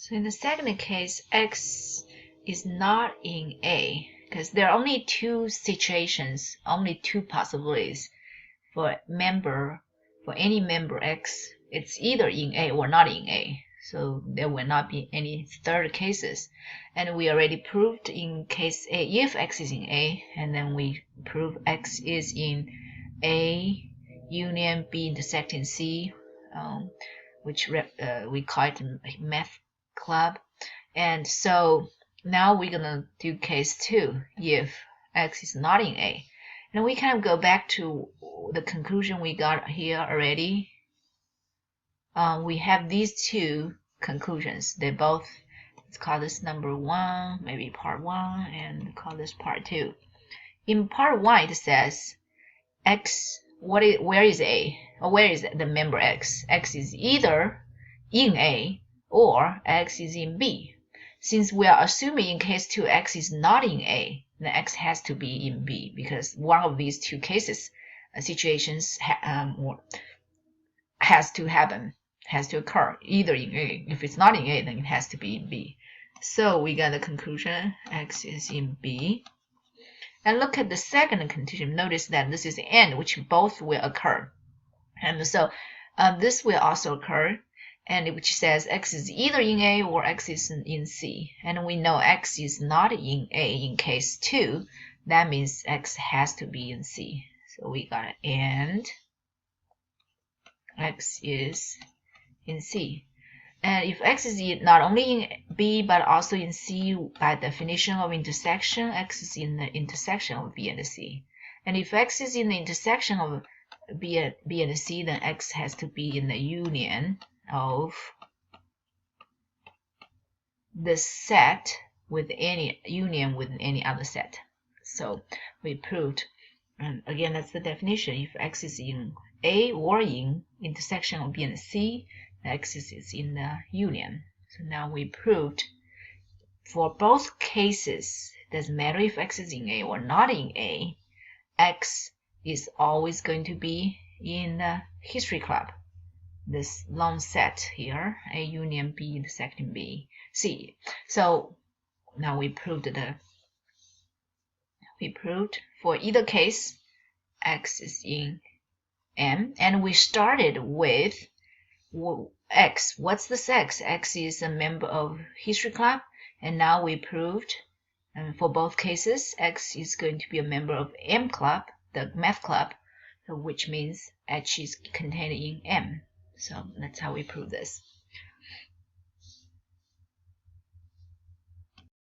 So in the second case, X is not in A because there are only two situations, only two possibilities for any member X. It's either in A or not in A. So there will not be any third cases. And we already proved in case A if X is in A, and then we prove X is in A union B intersecting C, which we call it math club. And so now we're gonna do case 2 if X is not in A. And we kind of go back to the conclusion we got here already. We have these two conclusions. They both, let's call this number 1, maybe part 1, and call this part 2. In part 1 it says X, where is A? Or where is the member X? X is either in A or X is in B. Since we are assuming in case 2 X is not in A, then X has to be in B because one of these two cases, situations has to happen, has to occur either in A. If it's not in A, then it has to be in B. So we got the conclusion X is in B. And look at the second condition. Notice that this is and, which both will occur. And so this will also occur, and which says X is either in A or X is in C. And we know X is not in A in case 2. That means X has to be in C. So we got and X is in C. And if X is not only in B but also in C, by definition of intersection, X is in the intersection of B and C. And if X is in the intersection of B and C, then X has to be in the union of this set with any other set. So we proved, and again that's the definition, if X is in A or in intersection of B and C, X is in the union. So now we proved for both cases, doesn't matter if X is in A or not in A, X is always going to be in the history club. This long set here, A union B intersecting B, C. So now we proved for either case X is in M, and we started with X. What's this X? X is a member of history club, and now we proved for both cases X is going to be a member of M club, the math club, which means H is contained in M. So that's how we prove this.